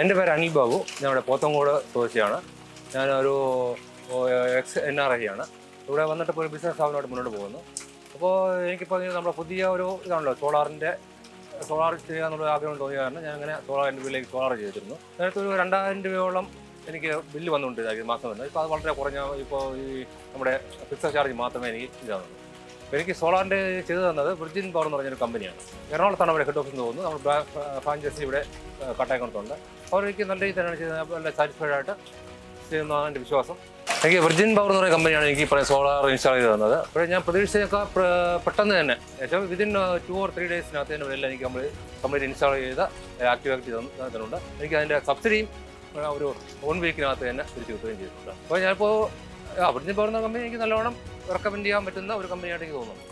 എൻ്റെ പേര് അനിൽ ബാബു. ഞാൻ ഇവിടെ പോത്തങ്കോട് സ്വദേശിയാണ്. ഞാനൊരു NRI ആണ്. ഇവിടെ വന്നിട്ട് ഇപ്പോൾ ഒരു ബിസിനസ് സ്ഥാപനമായിട്ട് മുന്നോട്ട് പോകുന്നു. അപ്പോൾ എനിക്കിപ്പോൾ നമ്മുടെ പുതിയ ഒരു ഇതാണല്ലോ സോളാർ ചെയ്യാന്നുള്ള ആഗ്രഹം തോന്നിയ കാരണം ഞാൻ അങ്ങനെ എൻ്റെ വീട്ടിലേക്ക് സോളാർ ചെയ്തിരുന്നു. നേരത്തെ ഒരു 2000 രൂപയോളം എനിക്ക് ബില്ല് വന്നുകൊണ്ടിരുന്നു മാസം വന്നത്. ഇപ്പോൾ അത് വളരെ കുറഞ്ഞ ഇപ്പോൾ ഈ നമ്മുടെ ഫിക്സഡ് ചാർജ് മാത്രമേ എനിക്ക് ഇതാകുന്നു. എനിക്ക് സോളാറിൻ്റെ ചെയ്തു തന്നത് വിർജിൻ പവർ എന്ന് പറഞ്ഞൊരു കമ്പനിയാണ്. എറണാകുളത്താണ് അവിടെ ഹെഡ് ഓഫീസ് തോന്നുന്നു. നമ്മുടെ ഫ്രാഞ്ചൈസി ഇവിടെ കട്ടായക്കുളത്തുണ്ട്. അവർക്ക് നല്ല രീതിയിൽ തന്നെയാണ് ചെയ്തത്. നല്ല സാറ്റിസ്ഫൈഡ് ആയിട്ട് ചെയ്യുന്നതാണ് എൻ്റെ വിശ്വാസം. എനിക്ക് വിർജിൻ പവർ എന്ന് പറയുന്ന കമ്പനിയാണ് എനിക്ക് ഇപ്പോൾ സോളാർ ഇൻസ്റ്റാൾ ചെയ്ത് തന്നത്. അപ്പോൾ ഞാൻ പ്രതീക്ഷിച്ചേക്കാൾ പെട്ടെന്ന് തന്നെ വിതിൻ 2 or 3 ഡേയ്സിനകത്ത് തന്നെ എല്ലാം എനിക്ക് കംപ്ലീറ്റ് ഇൻസ്റ്റാൾ ചെയ്ത് ആക്ടിവേറ്റ് തന്നിട്ടുണ്ട്. എനിക്ക് അതിൻ്റെ സബ്സിഡിയും ഒരു 1 വീക്കിനകത്ത് തന്നെ തിരിച്ചു കിട്ടുകയും ചെയ്തിട്ടുണ്ട്. അപ്പോൾ ഞാനിപ്പോൾ വിർജിൻ പവർ എന്ന കമ്പനി എനിക്ക് നല്ലോണം റെക്കമെൻഡ് ചെയ്യാൻ പറ്റുന്ന ഒരു കമ്പനിയായിട്ട് എനിക്ക് തോന്നുന്നു.